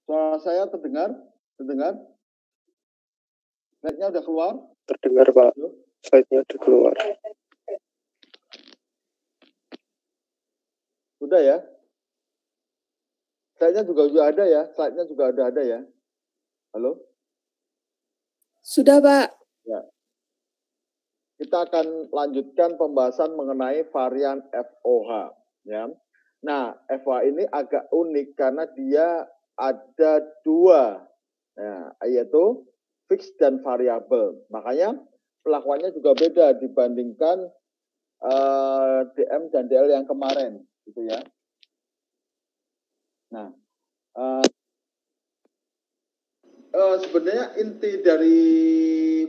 Suara saya terdengar? Terdengar? Slide-nya udah keluar? Terdengar, Pak. Slide-nya udah keluar. Udah ya? Slide-nya juga udah ada ya? Slide-nya juga udah ada ya? Halo? Sudah, Pak. Ya. Kita akan lanjutkan pembahasan mengenai varian FOH. Ya. Nah, FOH ini agak unik karena dia ada dua, ya, yaitu fix dan variabel. Makanya pelakuannya juga beda dibandingkan DM dan DL yang kemarin, gitu ya. Nah, sebenarnya inti dari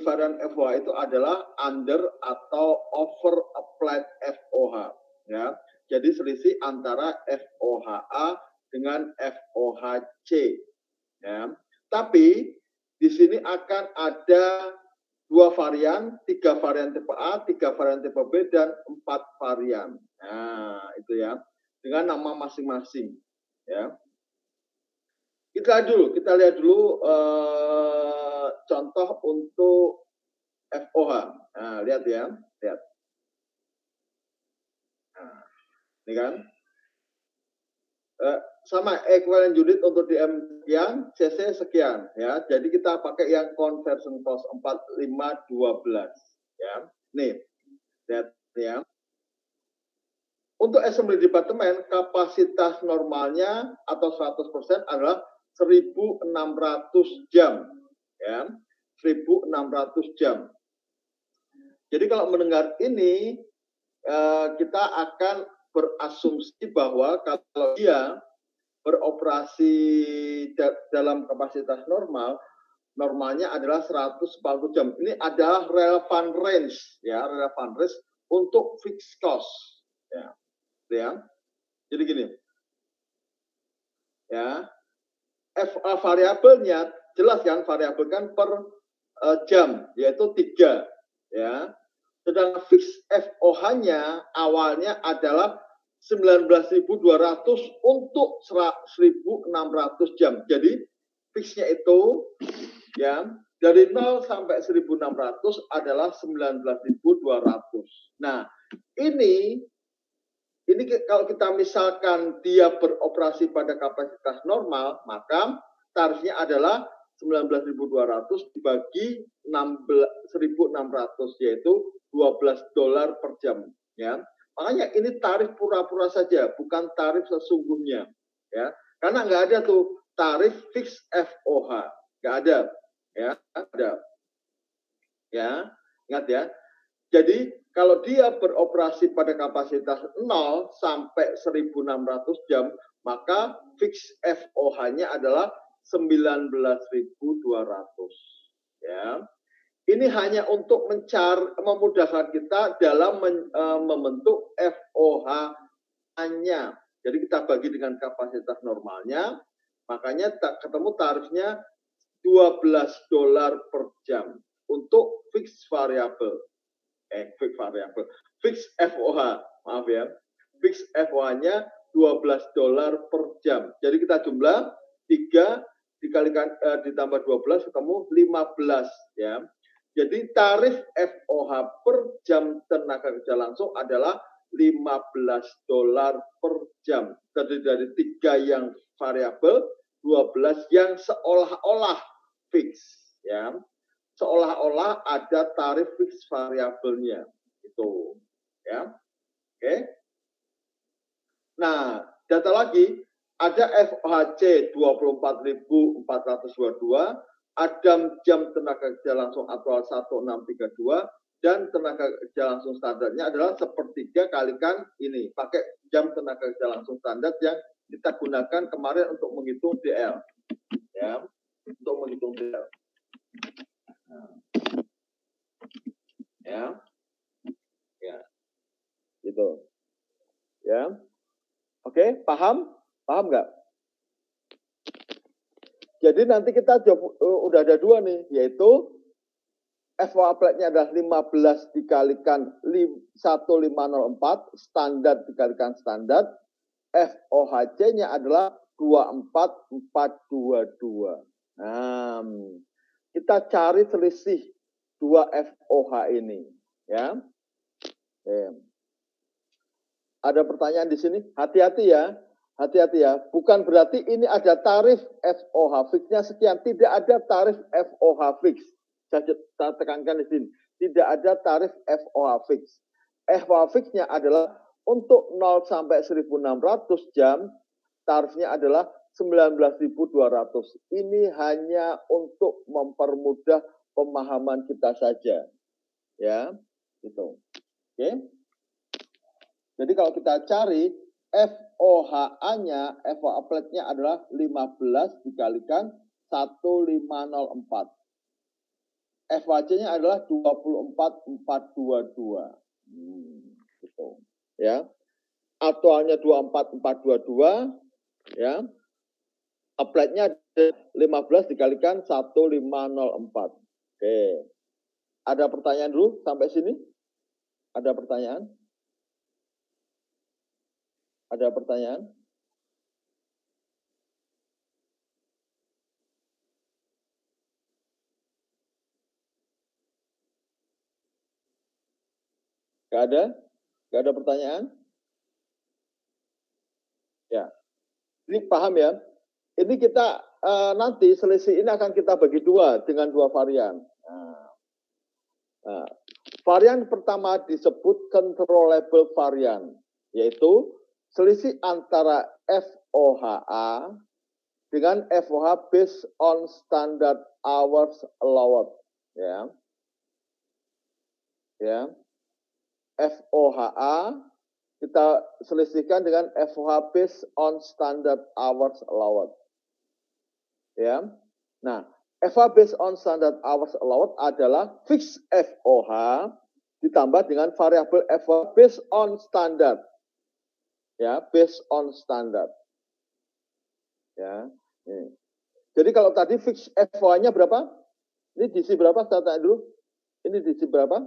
varian FOH itu adalah under atau over applied FOH, ya. Jadi selisih antara FOHA dengan FOHC, ya. Tapi di sini akan ada dua varian, 3 varian tipe A, 3 varian tipe B, dan 4 varian. Nah, itu ya, dengan nama masing-masing, ya. Kita lihat dulu contoh untuk FOH. Nah, lihat ya, lihat. Nah, ini kan. Sama equivalent unit untuk DM sekian, CC sekian, ya. Jadi kita pakai yang conversion cost 4512, ya. Nih, lihat ya. Untuk assembly department, kapasitas normalnya atau 100% adalah 1.600 jam, ya. 1.600 jam. Jadi kalau mendengar ini, kita akan berasumsi bahwa kalau dia beroperasi dalam kapasitas normal, normalnya adalah 140 jam. Ini adalah relevan range, ya, relevan range untuk fixed cost, ya. Ya. Jadi gini, ya, variabelnya jelas kan, variabel kan per jam, yaitu 3, ya. Sedangkan fix FOH-nya awalnya adalah 19.200 untuk 1.600 jam. Jadi fixnya itu, ya, dari 0 sampai 1.600 adalah 19.200. Nah, ini kalau kita misalkan dia beroperasi pada kapasitas normal, maka tarifnya adalah 19.200 dibagi 1.600, yaitu $12 per jam, ya. Makanya ini tarif pura-pura saja, bukan tarif sesungguhnya, ya. Karena nggak ada tuh tarif fix FOH, nggak ada, ya, ada, ya, ingat ya. Jadi kalau dia beroperasi pada kapasitas 0 sampai 1.600 jam, maka fix FOH-nya adalah 19.200. Ya. Ini hanya untuk memudahkan kita dalam membentuk FOH-nya. Jadi kita bagi dengan kapasitas normalnya, makanya ketemu tarifnya $12 per jam untuk fix variabel. Fix FOH, maaf ya. Fix FOH-nya $12 per jam. Jadi kita jumlah 3 dikalikan ditambah 12 ketemu 15, ya. Jadi tarif FOH per jam tenaga kerja langsung adalah $15 per jam. Terdiri dari 3 yang variabel, 12 yang seolah-olah fix, ya. Seolah-olah ada tarif fix variabelnya, itu, ya. Oke. Nah, data lagi, ada FOHC 24.422, ada jam tenaga kerja langsung aktual 1632, dan tenaga kerja langsung standarnya adalah sepertiga kalikan ini, pakai jam tenaga kerja langsung standar yang kita gunakan kemarin untuk menghitung DL, ya, untuk menghitung DL. Ya, ya, gitu, ya. Oke, paham nggak? Jadi nanti kita udah ada 2 nih, yaitu FOH applied-nya adalah 15 dikalikan 1504, standar dikalikan standar. FOHC-nya adalah 24422. Nah, kita cari selisih 2 FOH ini, ya. Oke. Ada pertanyaan di sini? Hati-hati ya. Hati-hati ya. Bukan berarti ini ada tarif FOH fix-nya sekian. Tidak ada tarif FOH fix. Saya tekankan di sini. Tidak ada tarif FOH fix. FOH fix-nya adalah untuk 0 sampai 1600 jam, tarifnya adalah 19.200. Ini hanya untuk mempermudah pemahaman kita saja. Ya, gitu. Oke. Jadi kalau kita cari FOHA-nya, FOH applet-nya adalah 15 dikalikan 1504. FHC-nya adalah 24422. Gitu. Ya. Aktualnya 24422, ya. Applet-nya 15 dikalikan 1504. Oke. Ada pertanyaan dulu sampai sini? Ada pertanyaan? Ada pertanyaan? Gak ada? Gak ada pertanyaan? Ya. Ini paham ya? Ini kita nanti selisih ini akan kita bagi dua dengan dua varian. Varian pertama disebut controllable varian, yaitu selisih antara FOHA dengan FOH based on standard hours allowed. Ya. Ya. FOHA kita selisihkan dengan FOH based on standard hours allowed. Ya. Nah, FOH based on standard hours allowed adalah fixed FOH ditambah dengan variabel FOH based on standard. Ya, based on standard. Ya. Ini. Jadi kalau tadi fixed FOH-nya berapa? Ini diisi berapa? Saya tanya dulu. Ini diisi berapa?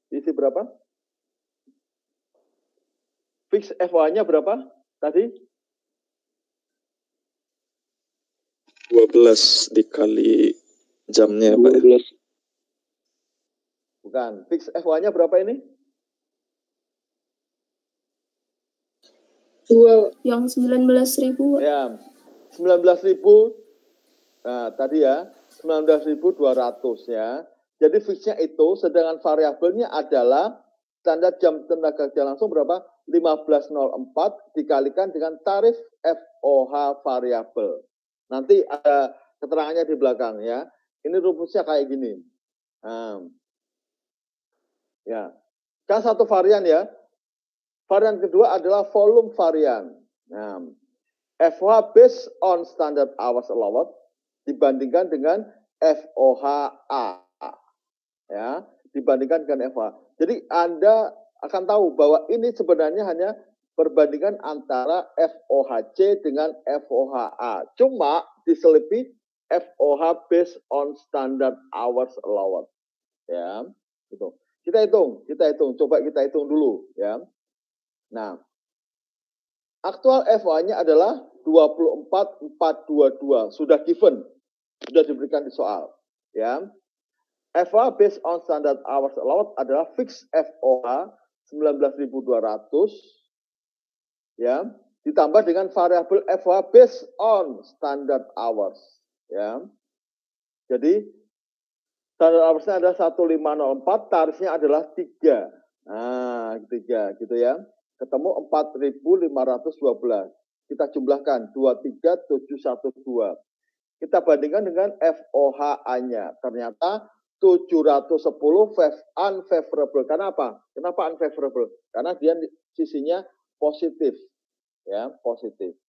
Diisi berapa? Fix FOH-nya berapa tadi? 12 dikali jamnya, Pak. 12. Bukan. Fix FOH-nya berapa ini? Yang 19.000. Ya, 19.000. Nah, tadi ya, 19.200 ya. Jadi fixnya itu, sedangkan variabelnya adalah standar jam tenaga kerja langsung berapa? 15.04 dikalikan dengan tarif FOH variabel. Nanti ada keterangannya di belakang ya. Ini rumusnya kayak gini. Ya, kan satu varian ya. Varian kedua adalah volume varian. Nah, FOH based on standard hours allowed dibandingkan dengan FOHA. Ya, dibandingkan dengan FOH. Jadi Anda akan tahu bahwa ini sebenarnya hanya perbandingan antara FOHC dengan FOHA. Cuma diselipi FOH based on standard hours allowed. Ya, gitu. Kita hitung. Coba kita hitung dulu ya. Nah, aktual FOH-nya adalah 24422, sudah given, sudah diberikan di soal, ya. FOH based on standard hours allowed adalah fixed FOH 19.200, ya, ditambah dengan variabel FOH based on standard hours, ya. Jadi standard hours-nya adalah 1504, tarifnya adalah 3. Nah, 3 gitu ya. Ketemu 4.512. Kita jumlahkan 23712. Kita bandingkan dengan FOHA-nya. Ternyata 710 unfavorable. Karena apa? Kenapa unfavorable? Karena dia sisinya positif. Ya, positif.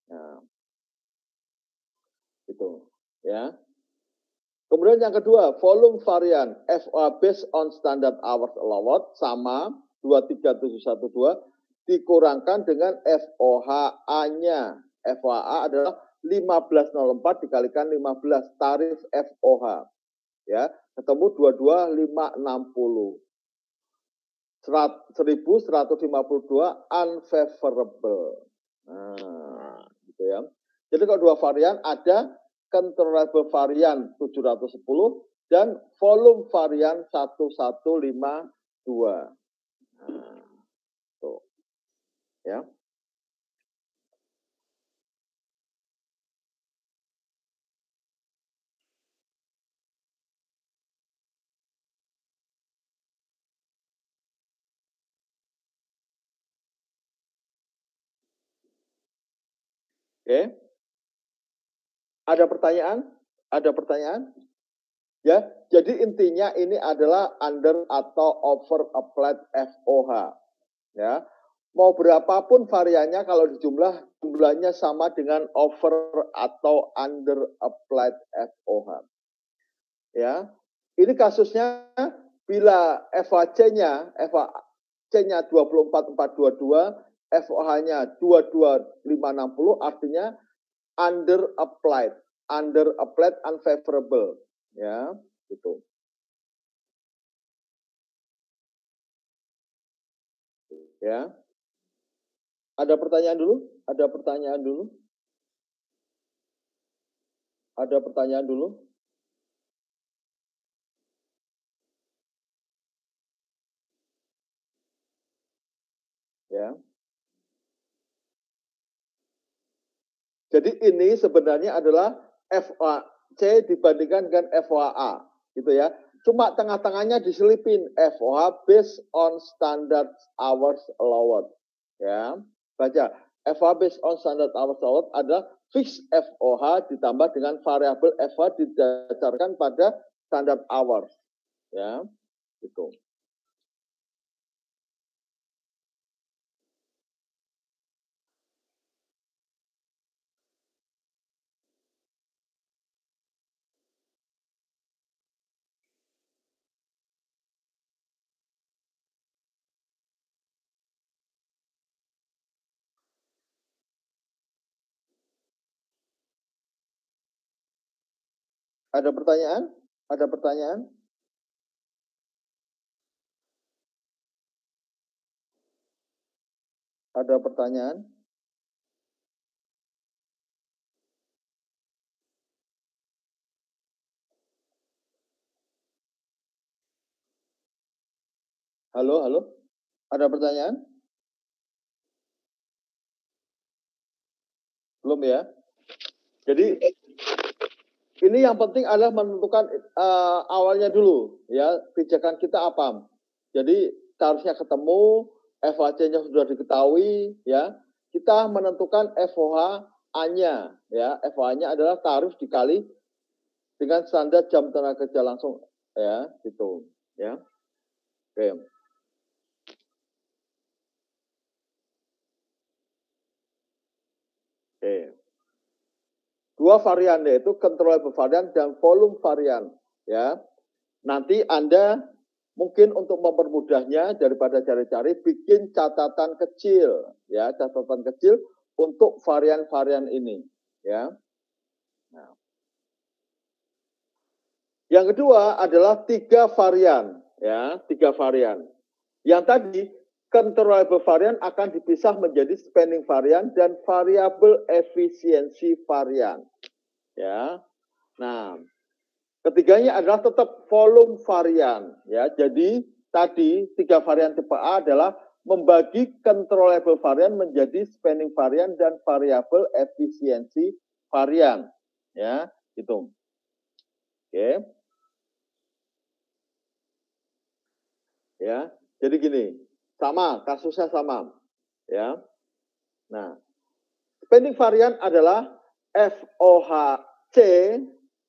Nah, itu. Ya. Kemudian yang kedua, volume varian FOH based on standard hours allowed sama 23712 dikurangkan dengan FOHA-nya. FOHA adalah 1504 dikalikan 15 tarif FOH. Ya, ketemu 22560. 1152 unfavorable. Nah, gitu. gitu ya. Jadi kalau dua varian ada controllable varian 710 dan volume varian 1152. Nah, tuh ya. Oke. Ada pertanyaan? Ada pertanyaan? Ya, jadi intinya ini adalah under atau over applied FOH. Ya, mau berapapun variannya kalau jumlahnya sama dengan over atau under applied FOH. Ya, ini kasusnya bila FHC-nya 24422, FOH-nya 22560, artinya under applied unfavorable, ya, gitu. Ya. Ada pertanyaan dulu? Ada pertanyaan dulu? Ada pertanyaan dulu? Ya. Jadi ini sebenarnya adalah FOH dibandingkan dengan FOH, gitu ya. Cuma tengah-tengahnya diselipin FOH based on standard hours allowed. Ya, baca. FOH based on standard hours allowed adalah fixed FOH ditambah dengan variabel FOH didasarkan pada standard hours. Ya, gitu. Ada pertanyaan? Ada pertanyaan? Ada pertanyaan? Halo, halo? Ada pertanyaan? Belum ya? Jadi ini yang penting adalah menentukan awalnya dulu, ya, pijakan kita apa. Jadi seharusnya ketemu, FHC-nya sudah diketahui, ya. Kita menentukan FOH-nya, ya. FOH-nya adalah tarif dikali dengan standar jam tenaga kerja langsung, ya, gitu, ya. Oke. Oke. Dua varian yaitu controllable varian dan volume varian, ya. Nanti Anda mungkin untuk mempermudahnya daripada cari-cari, bikin catatan kecil, ya, catatan kecil untuk varian-varian ini, ya. Nah. Yang kedua adalah 3 varian, ya, 3 varian. Yang tadi controllable varian akan dipisah menjadi spending varian dan variable efisiensi varian, ya. Nah, ketiganya adalah tetap volume varian, ya. Jadi tadi 3 varian tipe A adalah membagi controllable varian menjadi spending varian dan variable efisiensi varian, ya, gitu. Oke. Ya. Jadi gini, sama, kasusnya sama, ya. Nah, spending varian adalah FOHC,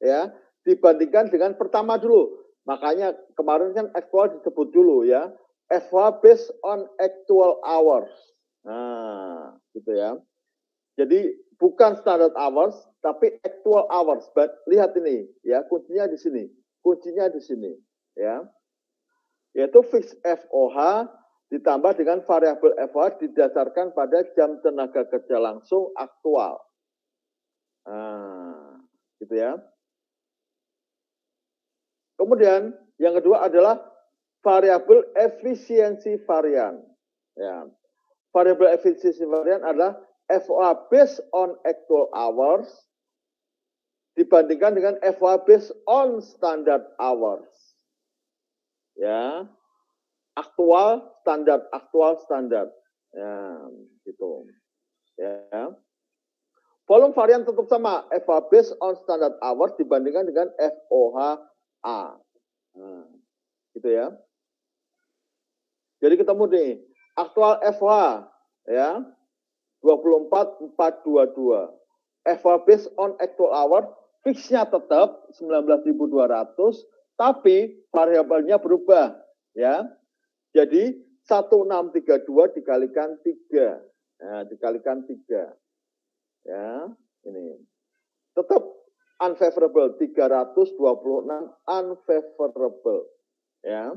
ya, dibandingkan dengan pertama dulu. Makanya kemarin kan FOH disebut dulu, ya. FOH based on actual hours. Nah, gitu ya. Jadi bukan standard hours, tapi actual hours. But lihat ini, ya, kuncinya di sini. Kuncinya di sini, ya. Yaitu fixed FOH ditambah dengan variabel FOH didasarkan pada jam tenaga kerja langsung aktual. Nah, gitu ya. Kemudian yang kedua adalah variabel efisiensi varian. Ya. Variabel efisiensi varian adalah FOA based on actual hours dibandingkan dengan FOA based on standard hours. Ya. Aktual standar. Ya, gitu. Ya. Volume varian tetap sama, FOA based on standard hours dibandingkan dengan FOHA. Nah, gitu ya. Jadi ketemu nih, aktual FOHA ya 24.422. FOA based on actual hour fixnya tetap 19.200, tapi variabelnya berubah ya. Jadi 1632 dikalikan 3. Nah, dikalikan 3. Ya, ini. Tetap unfavorable 326 unfavorable ya.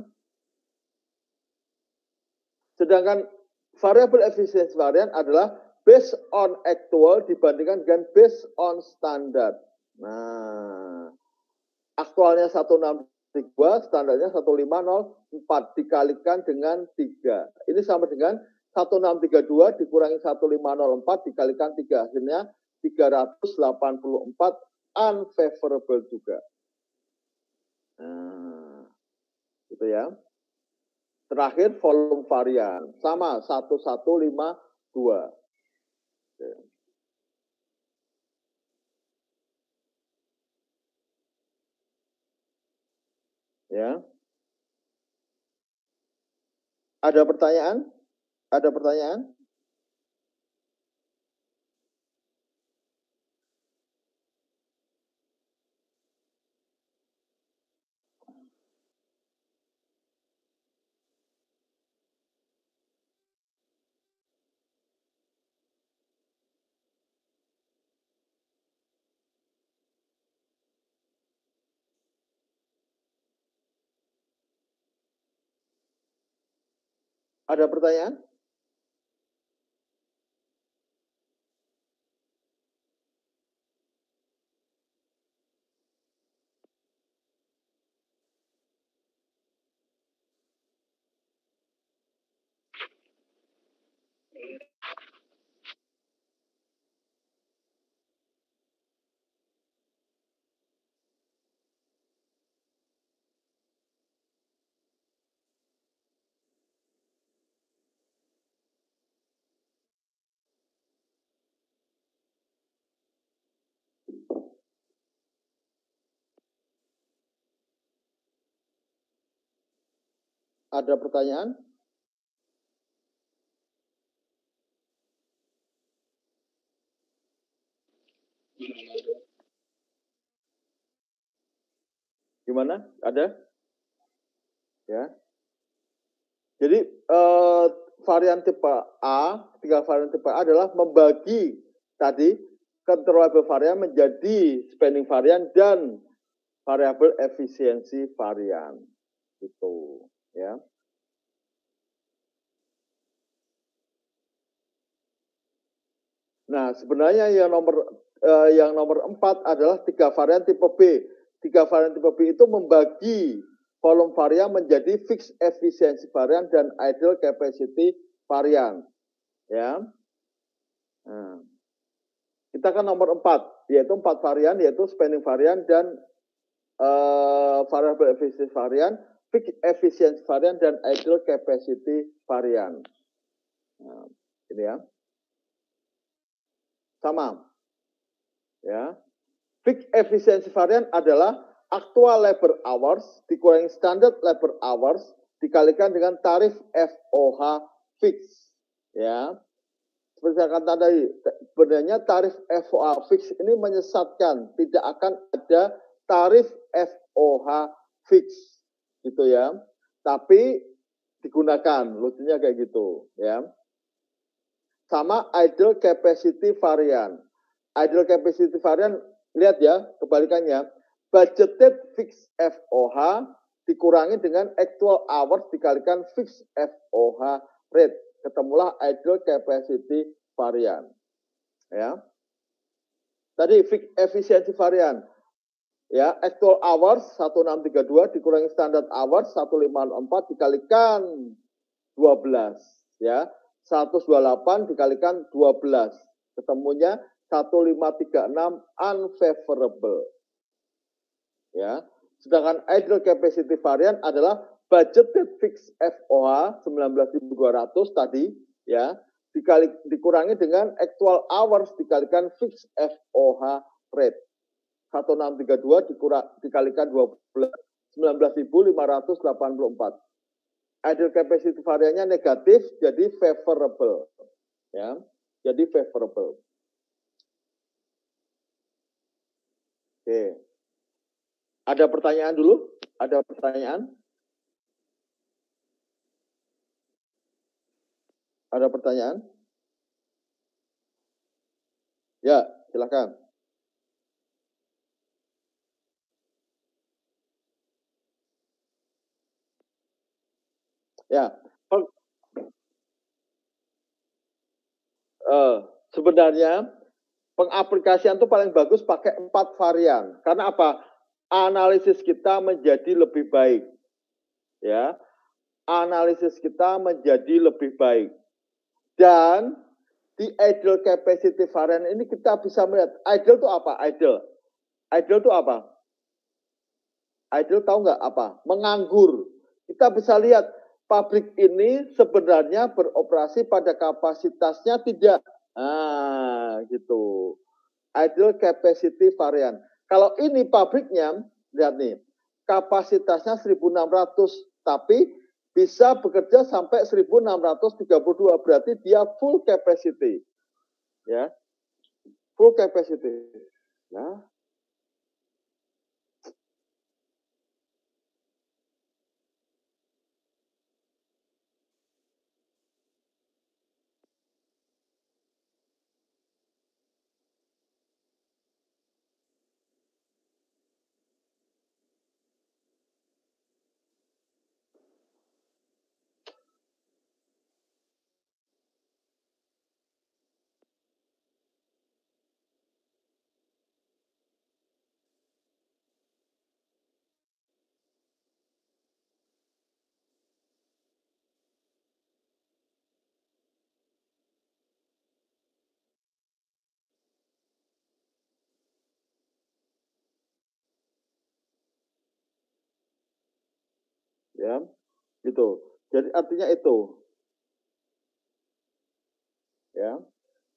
Sedangkan variable efisiensi varian adalah based on actual dibandingkan dengan based on standard. Nah, aktualnya 162, standarnya 1504 dikalikan dengan 3. Ini sama dengan 1632 dikurangi 1504 dikalikan 3. Hasilnya 384 unfavorable juga. Nah, gitu ya. Terakhir volume varian sama 1152. Ya. Ada pertanyaan? Ada pertanyaan? Ada pertanyaan? Ada pertanyaan? Gimana? Ada? Ya. Jadi varian tipe A, 3 varian tipe A adalah membagi tadi controllable varian menjadi spending varian dan variabel efisiensi varian. Gitu, ya. Nah, sebenarnya yang nomor 4 adalah 3 varian tipe B. 3 varian tipe B itu membagi volume varian menjadi fixed efisiensi varian dan idle capacity varian. Ya. Nah, kita kan nomor 4, yaitu 4 varian, yaitu spending varian dan variable efisiensi varian, fixed efficiency varian dan idle capacity varian. Nah, ini ya. Sama. Ya. Fixed efficiency varian adalah actual labor hours dikurangi standard labor hours dikalikan dengan tarif FOH fix. Ya. Seperti saya katakan tadi, sebenarnya tarif FOH fix ini menyesatkan, tidak akan ada tarif FOH fix gitu ya. Tapi digunakan, lucunya kayak gitu ya. Sama idle capacity varian. Idle capacity varian, lihat ya, kebalikannya. Budgeted fixed FOH dikurangi dengan actual hours dikalikan fixed FOH rate. Ketemulah idle capacity varian. Ya. Tadi fixed efficiency varian. Ya, actual hours 1632 dikurangi standard hours 1504 dikalikan 12. Ya. 128 dikalikan 12. Ketemunya 1536 unfavorable. Ya. Sedangkan idle capacity varian adalah budgeted fixed FOH 19.200 tadi ya, dikurangi dengan actual hours dikalikan fixed FOH rate. 1632 dikalikan 19.584. Idle capacity variannya negatif jadi favorable. Ya. Jadi favorable. Oke. Ada pertanyaan dulu? Ada pertanyaan? Ada pertanyaan? Ya, silakan. Ya, sebenarnya pengaplikasian itu paling bagus pakai 4 varian. Karena apa? Analisis kita menjadi lebih baik. Ya, analisis kita menjadi lebih baik. Dan di idle capacity varian ini kita bisa melihat idle itu apa? Idle itu apa? Idle tahu nggak apa? Menganggur. Kita bisa lihat pabrik ini sebenarnya beroperasi pada kapasitasnya tidak. Nah, gitu. Idle capacity varian. Kalau ini pabriknya, lihat nih, kapasitasnya 1.600, tapi bisa bekerja sampai 1.632, berarti dia full capacity. Ya. Full capacity. Nah, ya, gitu. Jadi artinya itu, ya.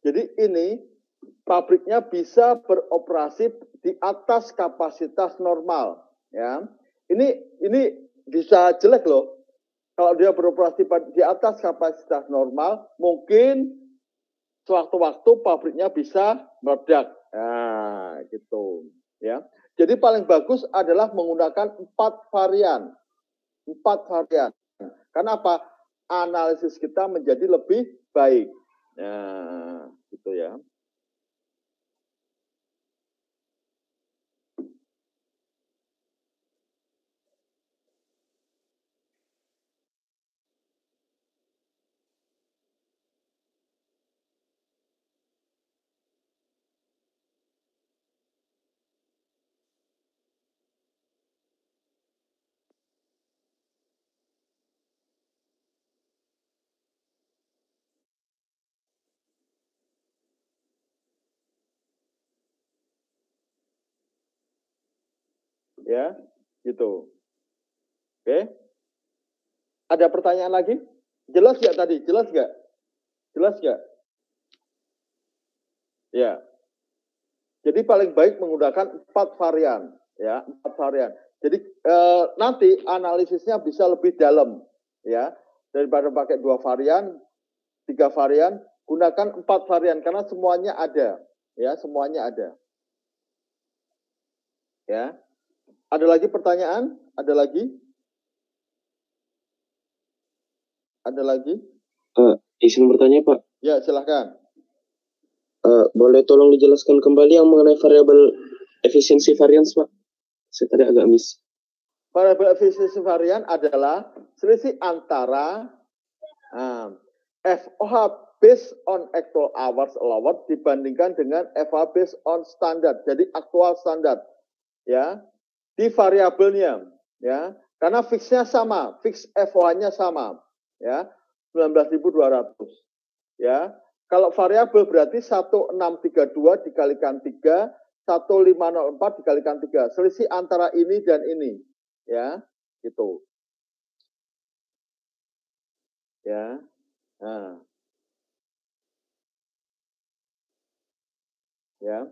Jadi ini pabriknya bisa beroperasi di atas kapasitas normal, ya. Ini bisa jelek loh. Kalau dia beroperasi di atas kapasitas normal, mungkin sewaktu-waktu pabriknya bisa meledak. Nah, gitu, ya. Jadi paling bagus adalah menggunakan 4 varian. 4 varian. Karena apa? Analisis kita menjadi lebih baik. Nah, gitu ya. Ya, gitu. Oke. Ada pertanyaan lagi? Jelas nggak tadi? Jelas nggak? Jelas nggak? Ya. Jadi paling baik menggunakan 4 varian, ya, 4 varian. Jadi nanti analisisnya bisa lebih dalam, ya, daripada pakai 2 varian, 3 varian, gunakan 4 varian karena semuanya ada, ya, semuanya ada. Ya. Ada lagi pertanyaan? Ada lagi? Ada lagi? Izin bertanya, Pak. Ya, silahkan. Boleh tolong dijelaskan kembali yang mengenai variabel efisiensi variance, Pak? Saya tadi agak miss. Variabel efisiensi varian adalah selisih antara FOH based on actual hours allowed dibandingkan dengan FOH based on standard. Jadi aktual standar, ya, di variabelnya, ya, karena fixnya sama, fix FOH-nya sama, ya, 19.200, ya. Kalau variabel berarti 1632 dikalikan 3, 1504 dikalikan 3. Selisih antara ini dan ini. Ya, gitu. Ya. Nah. Ya.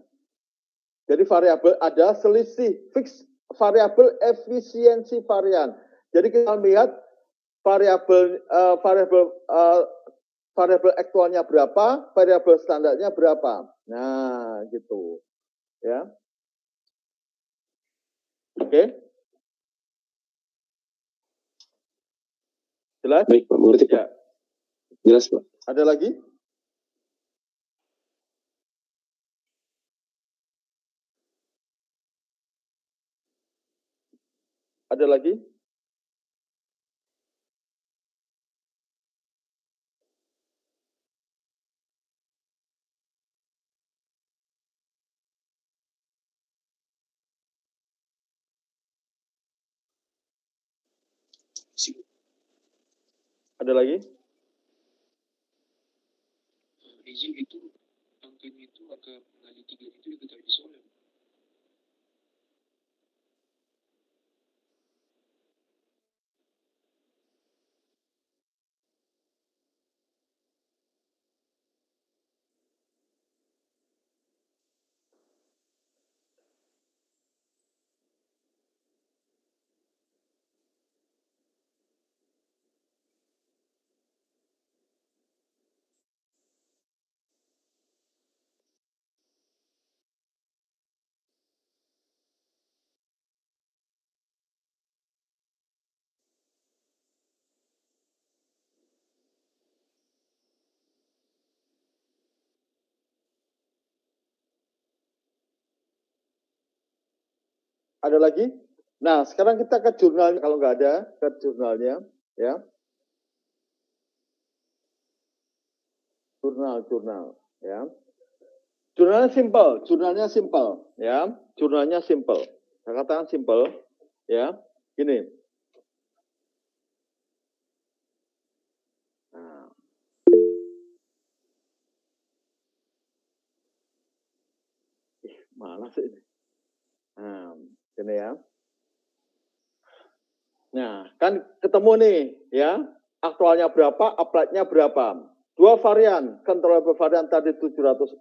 Jadi variabel ada selisih fix variabel efisiensi varian. Jadi kita lihat variabel variabel aktualnya berapa, variabel standarnya berapa. Nah, gitu. Ya. Oke. Jelas? Baik, Pak. Mengerti, Pak. Ya. Jelas, Pak. Ada lagi? Ada lagi? Ada lagi? Izin itu angkanya itu angka kali 3 itu diketahui soal. Ada lagi? Nah, sekarang kita ke jurnalnya. Kalau nggak ada, ke jurnalnya. Ya. Jurnal. Ya. Jurnalnya simple. Ya. Jurnalnya simple. Saya katakan simple. Ya. Gini. Nah. Mana sih ini? Nah, ini ya. Nah, kan ketemu nih, ya. Aktualnya berapa, applied-nya berapa. Dua varian, controllable varian tadi 710,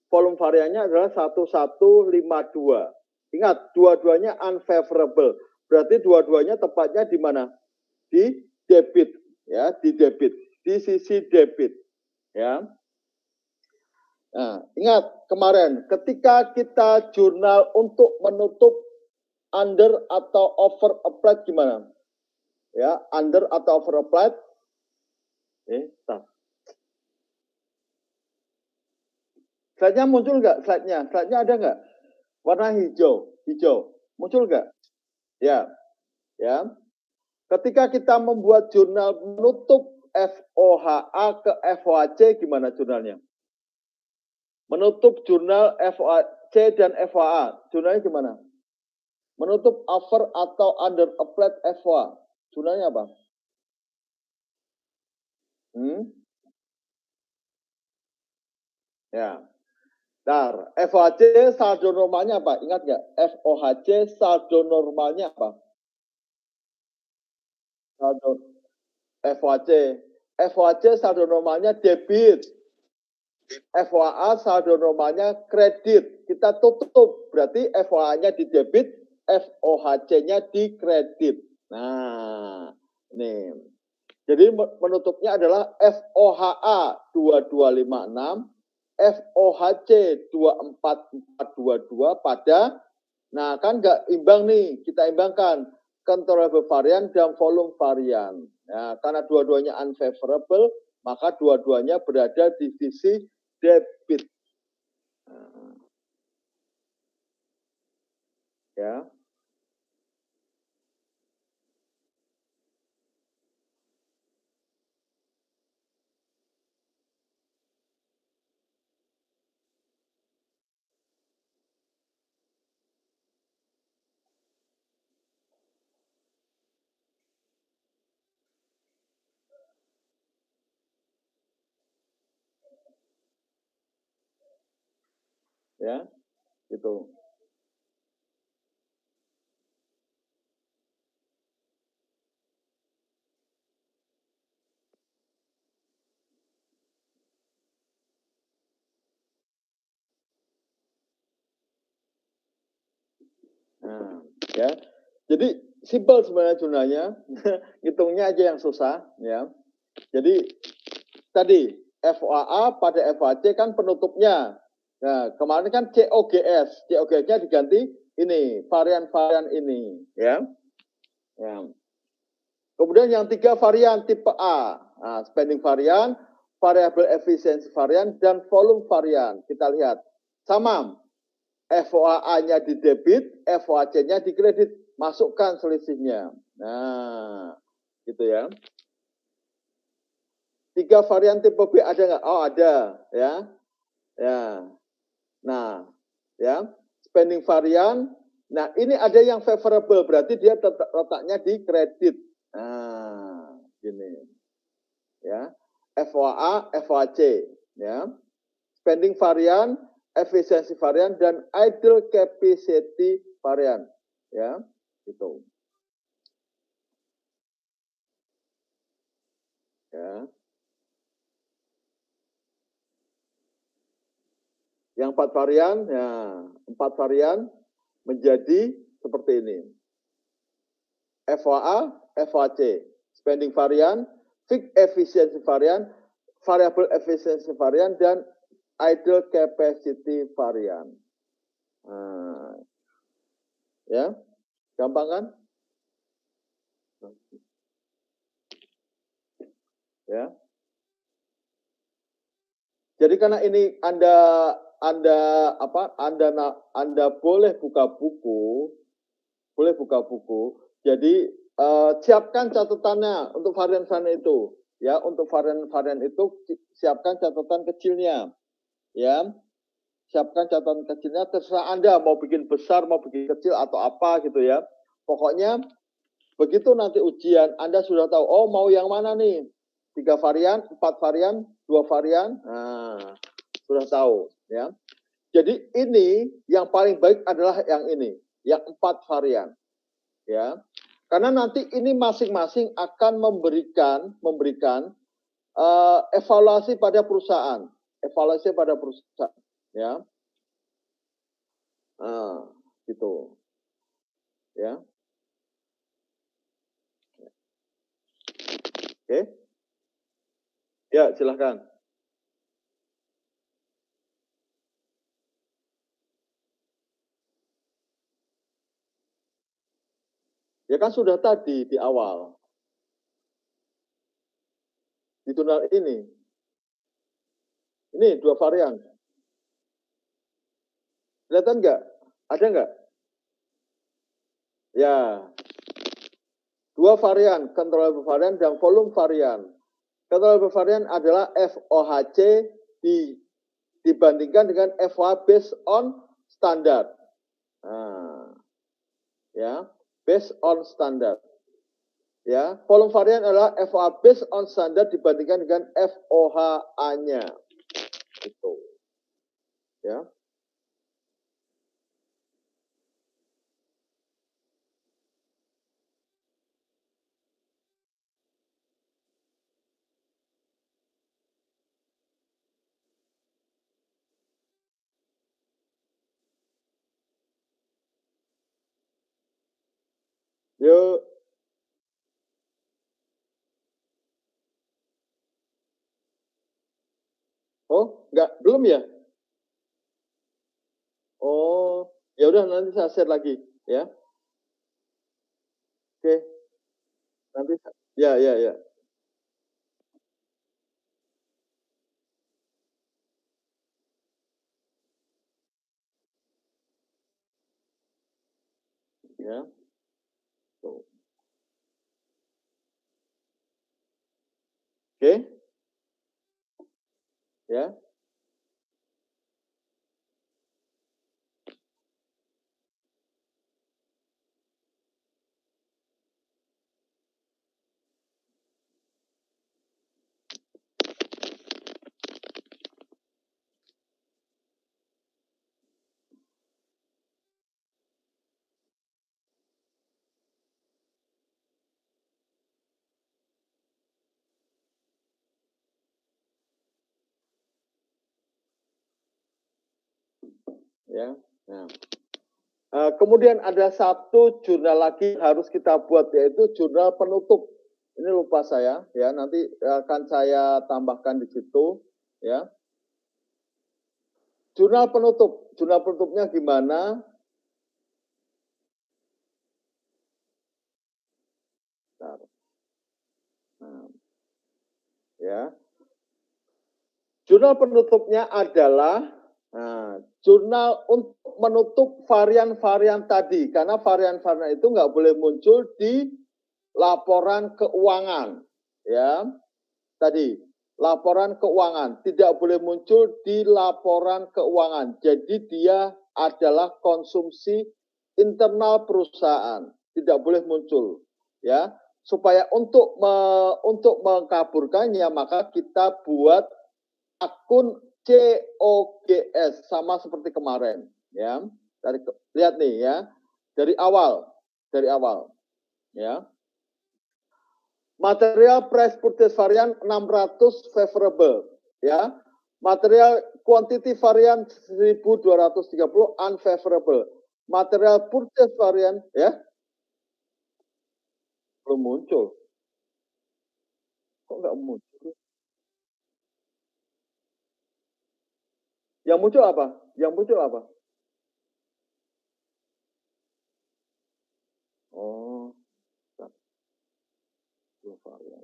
volume variannya adalah 1152. Ingat, dua-duanya unfavorable. Berarti dua-duanya tepatnya di mana? Di debit, ya, di debit, di sisi debit, ya. Nah, ingat kemarin ketika kita jurnal untuk menutup under atau over applied gimana? Ya, under atau over applied? Slide-nya muncul nggak? Slide-nya ada nggak? Warna hijau. Muncul nggak? Ya, ya. Ketika kita membuat jurnal menutup FOHA ke FOHC gimana jurnalnya? Menutup jurnal FOHC dan FOHA, jurnalnya gimana? Menutup over atau under applied FOHA, jurnalnya apa? Ya. Nah, FOHC saldo normalnya apa? Ingat nggak? FOHC saldo normalnya apa? Saldo FOHC saldo normalnya debit. FOHA saldo normalnya kredit. Kita tutup, berarti FOHA-nya di debit, FOHC-nya di kredit. Nah, ini. Jadi menutupnya adalah FOHA 2256, FOHC 24422 pada, nah kan nggak imbang nih, kita imbangkan controllable varian dan volume varian. Nah, karena dua-duanya unfavorable, maka dua-duanya berada di sisi debit. Ya. ya, gitu. Nah, ya. Jadi simpel sebenarnya jurnalnya, hitungnya aja yang susah, ya. Jadi tadi FOAA pada FOAC kan penutupnya. Nah, kemarin kan COGS, COGS-nya diganti ini varian-varian ini, ya. Ya. Kemudian yang 3 varian tipe A, nah, spending varian, variable efisiensi varian, dan volume varian. Kita lihat sama. FOAA-nya di debit, FOAC-nya di kredit. Masukkan selisihnya. Nah, gitu ya. 3 varian tipe B ada nggak? Oh, ada, ya. Ya. Nah, ya. Spending varian. Nah, ini ada yang favorable, berarti dia letaknya di kredit. Nah, gini. Ya. FOA, FOAC, ya. Spending varian, efisiensi varian, dan idle capacity varian, ya. Gitu. Ya. Yang 4 varian, ya, 4 varian menjadi seperti ini. FOA, FOAC, spending varian, fixed efficiency varian, variable efficiency varian, dan idle capacity varian. Nah, ya, gampang kan? Ya. Jadi karena ini Anda boleh buka buku, Jadi siapkan catatannya untuk varian-varian itu, ya. Untuk varian-varian itu siapkan catatan kecilnya, ya. Siapkan catatan kecilnya. Terserah Anda mau bikin besar, mau bikin kecil atau apa gitu ya. Pokoknya begitu nanti ujian Anda sudah tahu. Oh, mau yang mana nih? 3 varian, 4 varian, 2 varian. Nah, sudah tahu, ya. Jadi ini yang paling baik adalah yang ini, yang 4 varian, ya. Karena nanti ini masing-masing akan memberikan evaluasi pada perusahaan, ya. Gitu, ya. Oke, ya silahkan. Ya kan sudah tadi di awal. Di jurnal ini 2 varian. Kelihatan nggak? Ada nggak? Ya, 2 varian, controllable varian dan volume varian. Controllable varian adalah FOHC dibandingkan dengan FOA based on standard. Nah, ya, based on standard. Ya, volume varian adalah FOA based on standard dibandingkan dengan FOHA-nya. Itu. Ya. Yuk. Oh, enggak, belum ya? Oh, ya udah nanti saya share lagi, ya. Oke. Nanti ya. Ya. Tuh. Oke. Ya. Ya. Nah. Kemudian ada satu jurnal lagi harus kita buat, yaitu jurnal penutup. Ini lupa saya, ya, nanti akan saya tambahkan di situ, ya. Jurnal penutupnya gimana? Nah, ya. Jurnal penutupnya adalah jurnal untuk menutup varian-varian tadi, karena varian-varian itu nggak boleh muncul di laporan keuangan, ya. Tadi laporan keuangan tidak boleh muncul di laporan keuangan. Jadi dia adalah konsumsi internal perusahaan, tidak boleh muncul, ya. Supaya untuk mengkaburkannya, maka kita buat akun COGS sama seperti kemarin, ya. Lihat nih, ya, dari awal, ya. Material price purchase varian 600 favorable, ya. Material quantity varian 1230 unfavorable. Material purchase varian, ya, belum muncul. Kok nggak muncul? Yang muncul apa? Oh, varian.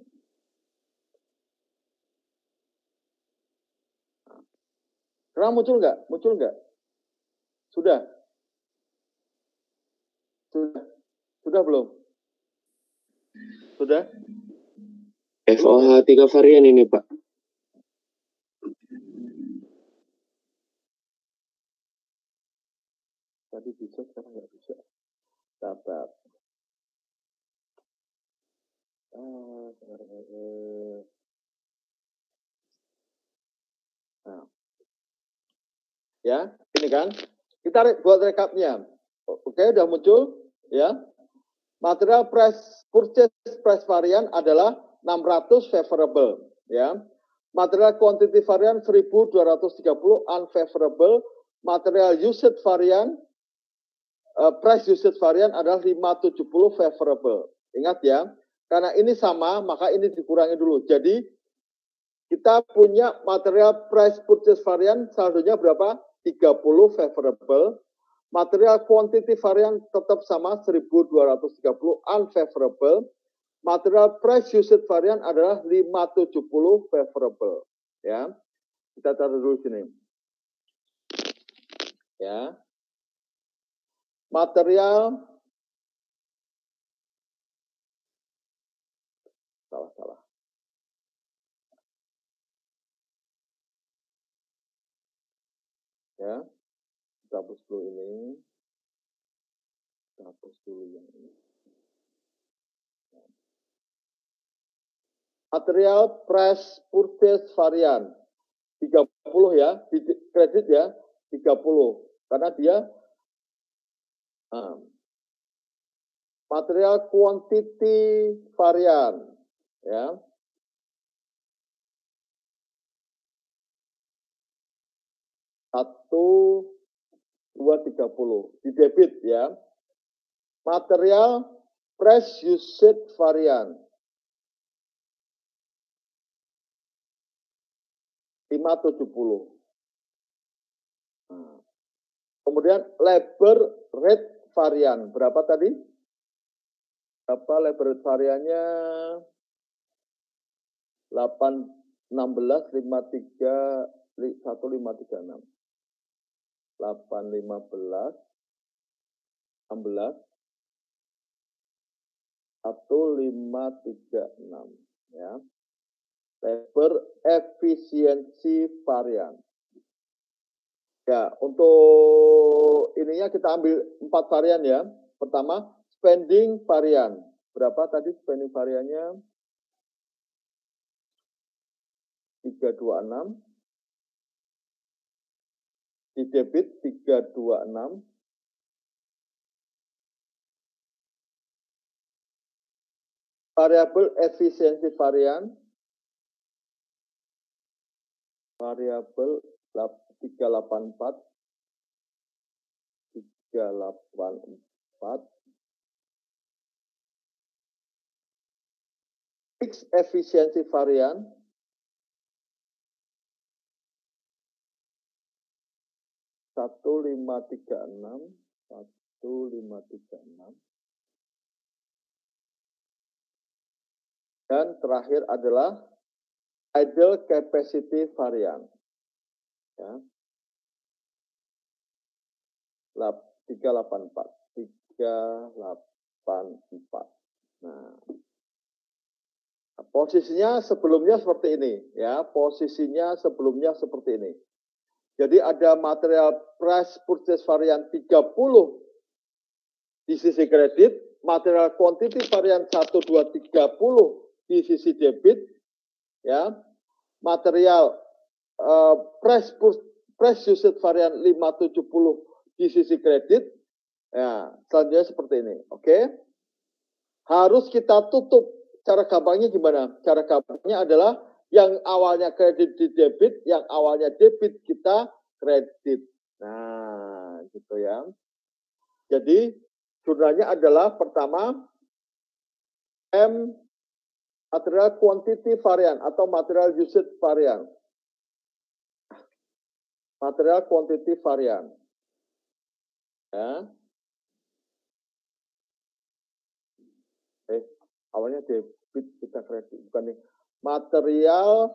Sekarang muncul nggak? Sudah belum? Sudah? FOH 3 varian ini, Pak. Tadi bisa, sekarang nggak bisa. Sabar. Nah. Ya, ini kan. Kita buat rekapnya. Oke, udah muncul, ya. Material price purchase price varian adalah 600 favorable, ya. Material quantity varian 1230 unfavorable. Material usage varian price usage varian adalah 570 favorable. Ingat ya, karena ini sama, maka ini dikurangi dulu. Jadi kita punya material price purchase varian saldonya berapa? 30 favorable. Material quantity varian tetap sama 1230 unfavorable. Material price usage varian adalah 570 favorable. Ya. Kita taruh dulu sini. Ya. Material salah. Ya. Kita hapus dulu ini. Kita hapus dulu yang ini. Material price purchase varian 30 ya, di kredit ya, 30. Karena dia material quantity varian ya. Satu, 2, 30 di debit ya. Material price usage varian 570. Kemudian labor rate varian berapa tadi? Berapa labor rate variannya? 816 53 1536. 815 16 1536 ya. Labor efisiensi varian. Ya, untuk ininya kita ambil 4 varian ya. Pertama, spending varian. Berapa tadi spending variannya? 326. Di debit 326. Variabel efisiensi varian. Variabel 384. 384. Fixed efficiency varian 1536. Dan terakhir adalah idle capacity varian. Ya. 384. Nah, posisinya sebelumnya seperti ini, ya. Posisinya sebelumnya seperti ini. Jadi ada material price purchase varian 30 di sisi kredit, material quantity varian 1, 2, 30 di sisi debit, ya. Material price usage varian 570 di sisi kredit. Ya, selanjutnya seperti ini. Oke. Harus kita tutup. Cara gampangnya gimana? Cara gampangnya adalah yang awalnya kredit di debit, yang awalnya debit kita kredit. Nah, gitu ya. Jadi, jurnalnya adalah pertama, M, material quantity varian atau material usage varian. Material quantity varian. Ya. Awalnya debit kita kredit, bukan nih. Material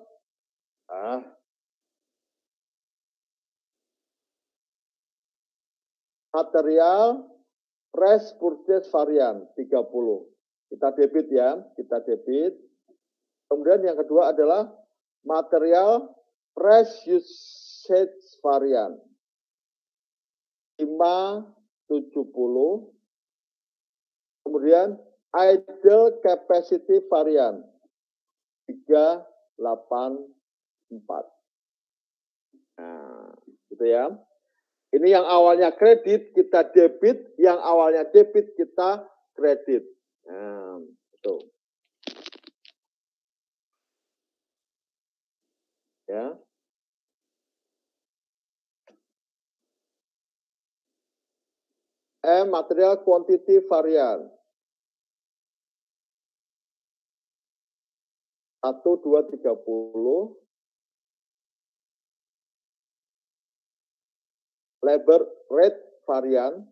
material price purchase varian 30. Kita debit ya, kita debit. Kemudian yang kedua adalah material price usage varian 570. Kemudian idle capacity varian 384. Nah, gitu ya. Ini yang awalnya kredit kita debit, yang awalnya debit kita kredit. Nah, itu. Ya. Material quantity varian 1, 2, 30. Labor rate varian.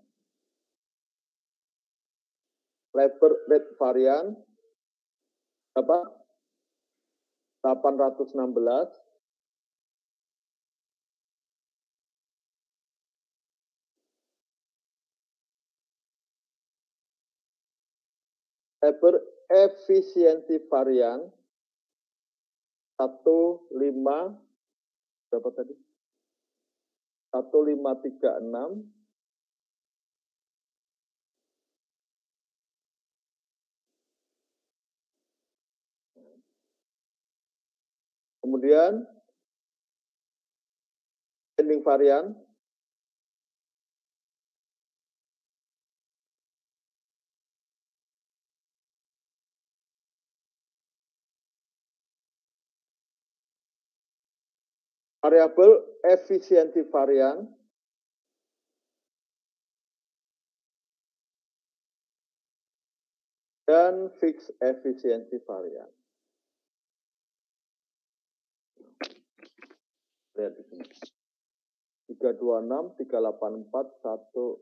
Labor rate varian apa? 816. Labor efficiency varian 15 berapa tadi? 1536. Kemudian ending varian variable efficiency varian dan fixed efficiency varian. Lihat di sini. 326, 384, 1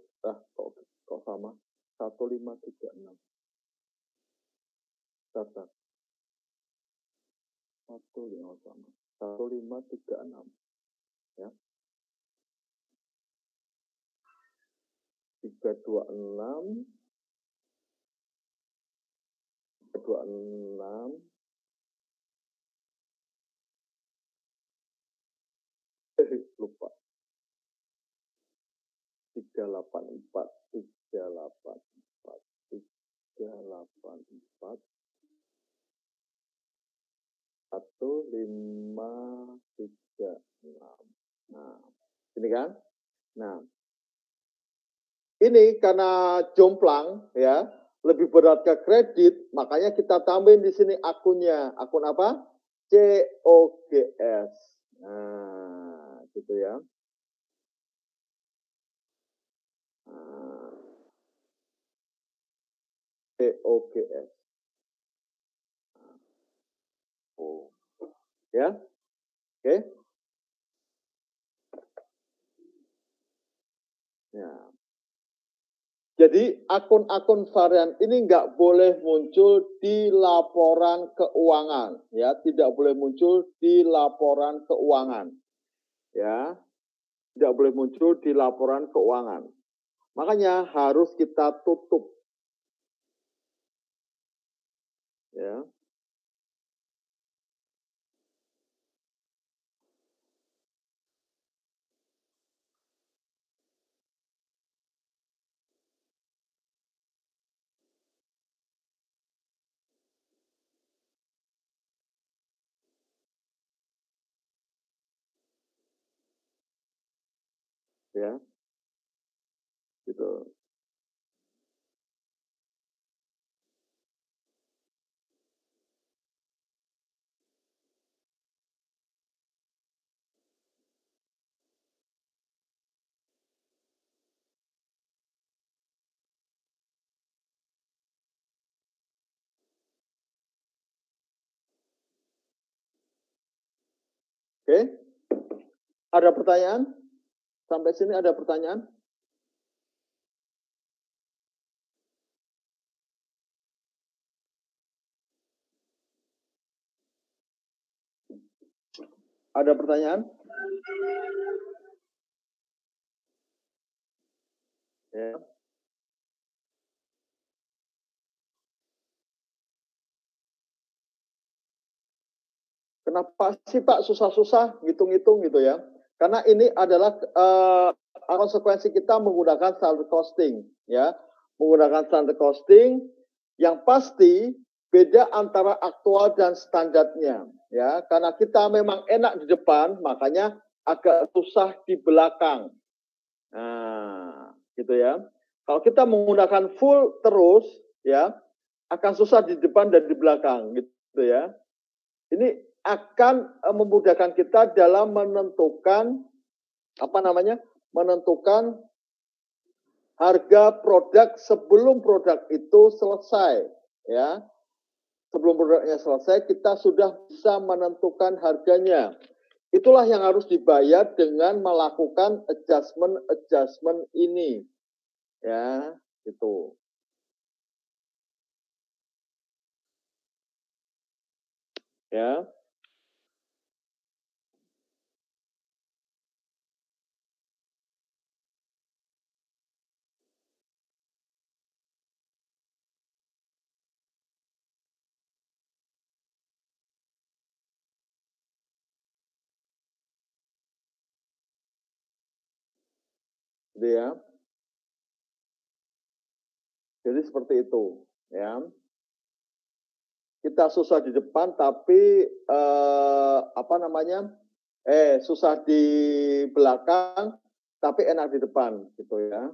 kok sama? 1536. Catat. 15 sama. 1536. Ya. 326 lupa 384 1536. Nah, ini kan? Nah, ini karena jomplang ya, lebih berat ke kredit, makanya kita tambahin di sini akunnya. Akun apa? COGS. Nah, gitu ya. Nah, POGS. Oh. Ya, oke. Ya. Jadi akun-akun varian ini nggak boleh muncul di laporan keuangan, ya, tidak boleh muncul di laporan keuangan, ya, tidak boleh muncul di laporan keuangan. Makanya harus kita tutup, ya. Ya, gitu. Oke, ada pertanyaan? Sampai sini ada pertanyaan? Ada pertanyaan? Ya. Kenapa sih Pak susah-susah ngitung-ngitung gitu ya? Karena ini adalah konsekuensi kita menggunakan standard costing, ya, menggunakan standard costing yang pasti beda antara aktual dan standarnya, ya. Karena kita memang enak di depan, makanya agak susah di belakang. Nah, gitu ya. Kalau kita menggunakan full terus, ya, akan susah di depan dan di belakang, gitu ya. Ini akan memudahkan kita dalam menentukan menentukan harga produk sebelum produk itu selesai, ya. Sebelum produknya selesai, kita sudah bisa menentukan harganya. Itulah yang harus dibayar dengan melakukan adjustment ini, ya, gitu. Ya. Gitu ya. Jadi seperti itu, ya. Kita susah di depan tapi susah di belakang tapi enak di depan gitu ya.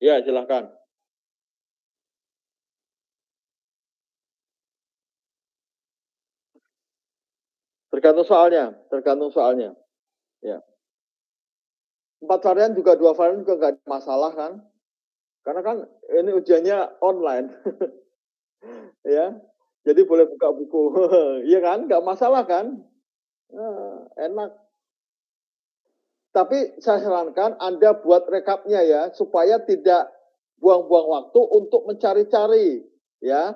Ya, silahkan. Tergantung soalnya. Ya. 4 varian juga 2 varian juga nggak ada masalah kan? Karena kan ini ujiannya online. Ya. Jadi boleh buka buku. Iya kan? Nggak masalah kan? Enak. Tapi saya sarankan Anda buat rekapnya ya, supaya tidak buang-buang waktu untuk mencari-cari. Ya.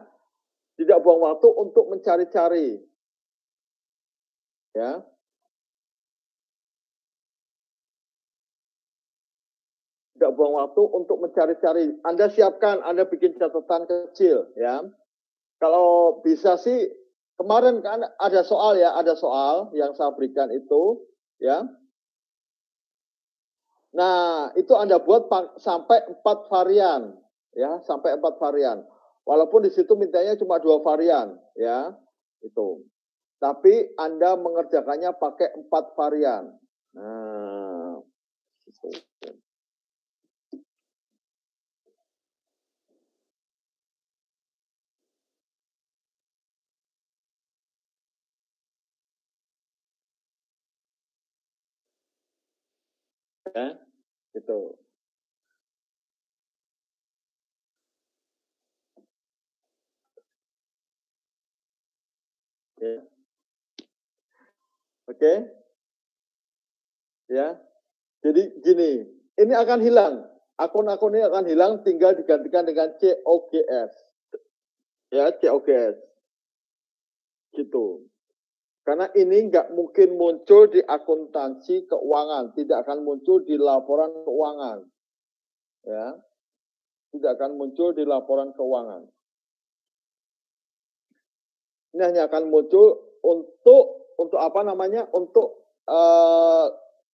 Tidak buang waktu untuk mencari-cari. Ya. Tidak buang waktu untuk mencari-cari. Anda siapkan, Anda bikin catatan kecil, ya. Kalau bisa sih, kemarin kan ada soal yang saya berikan itu, ya. Nah, itu Anda buat sampai 4 varian, ya, sampai 4 varian. Walaupun di situ mintanya cuma 2 varian, ya, itu. Tapi Anda mengerjakannya pakai 4 varian. Nah, itu. Ya, gitu. Ya. Oke. Ya. Jadi gini, ini akan hilang. Akun-akun ini akan hilang, tinggal digantikan dengan COGS. Ya, COGS. Gitu. Karena ini nggak mungkin muncul di akuntansi keuangan, tidak akan muncul di laporan keuangan. Ya. Tidak akan muncul di laporan keuangan. Ini hanya akan muncul untuk apa namanya? Untuk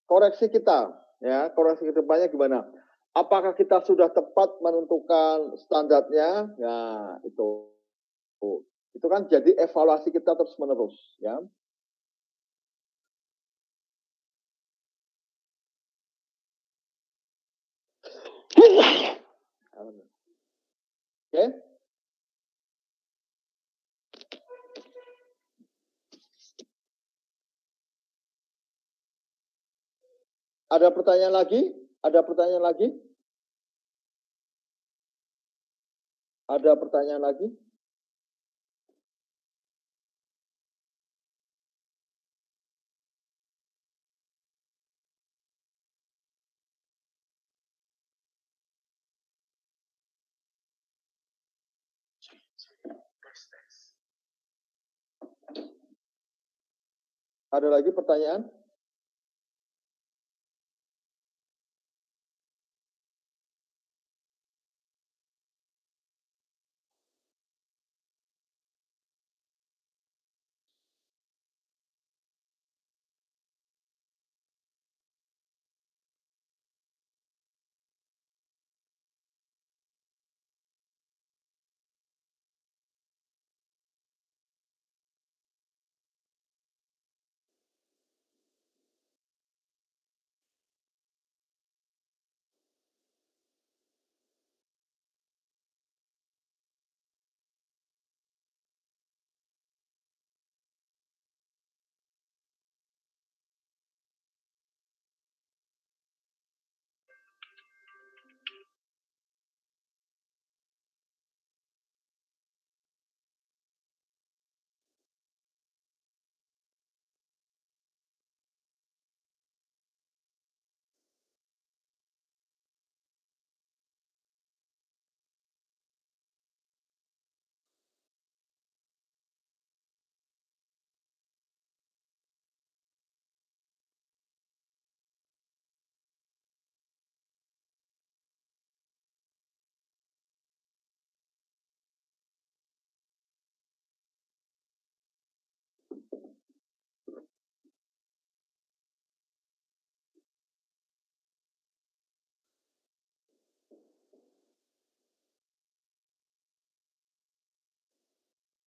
koreksi kita, ya, koreksi kedepannya gimana? Apakah kita sudah tepat menentukan standarnya? Ya, itu kan jadi evaluasi kita terus menerus, ya. Oke? Ada pertanyaan lagi? Ada pertanyaan lagi? Ada pertanyaan lagi? Ada lagi pertanyaan?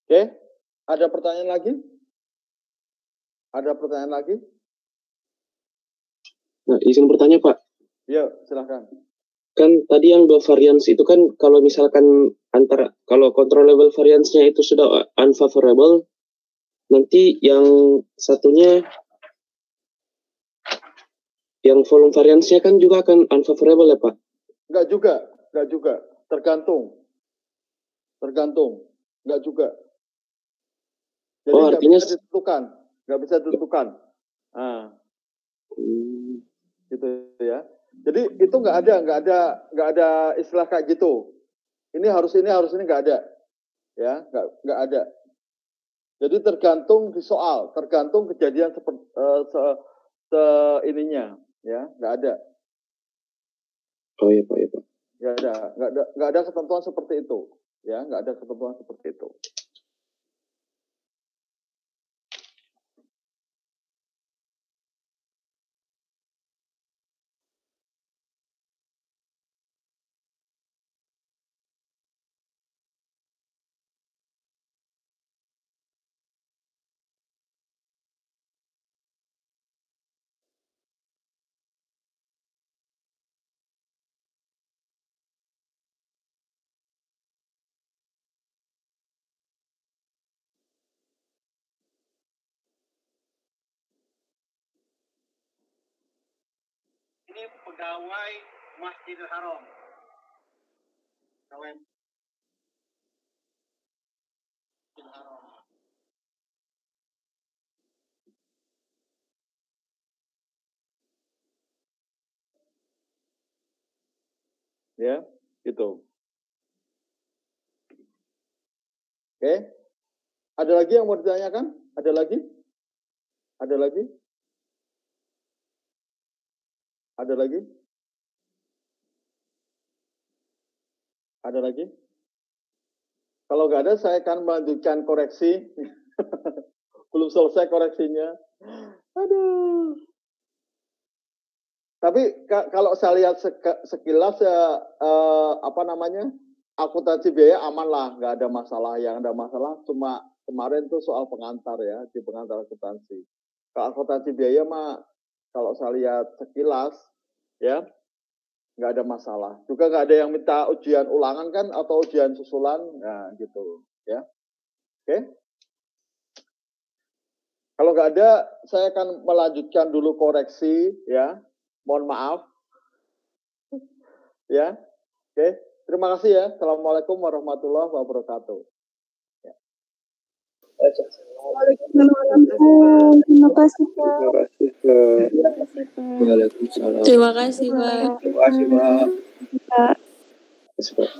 Oke, ada pertanyaan lagi? Ada pertanyaan lagi? Nah, izin bertanya Pak. Ya, silahkan. Kan tadi yang 2 variance itu kan kalau misalkan kalau controllable variance-nya itu sudah unfavorable, nanti yang satunya yang volume variance-nya kan juga akan unfavorable ya Pak? Enggak juga. Tergantung. Enggak juga. Jadi Oh, artinya nggak bisa ditentukan. Nah, gitu ya. Jadi itu nggak ada istilah kayak gitu. Ini harus ini nggak ada, ya, nggak ada. Jadi tergantung di soal, tergantung kejadian seperti ininya, ya, nggak ada. Oh iya Pak, ya Pak. Nggak ada ketentuan seperti itu, ya, nggak ada ketentuan seperti itu. ini pegawai Masjidil Haram. Pegawai Masjidil Haram. Ya, gitu. Oke. Ada lagi yang mau ditanyakan? Ada lagi? Ada lagi? Ada lagi? Ada lagi? Kalau nggak ada, saya akan melanjutkan koreksi. Belum selesai koreksinya. Aduh. Tapi kalau saya lihat sekilas ya akuntansi biaya aman lah, nggak ada masalah. Yang ada masalah cuma kemarin tuh soal pengantar ya, di pengantar akuntansi. Kalau akuntansi biaya mah kalau saya lihat sekilas ya nggak ada masalah. Juga nggak ada yang minta ujian ulangan kan atau ujian susulan, nah gitu ya. Oke. Kalau nggak ada, saya akan melanjutkan dulu koreksi ya. Mohon maaf. Ya. Oke. Terima kasih ya. Assalamualaikum warahmatullahi wabarakatuh. Ya. Waalaikumsalam. Terima kasih, Pak. Terima kasih, Pak. Waalaikumsalam. Terima kasih, Pak. Terima kasih, Pak. Pak. Terima kasih, Pak.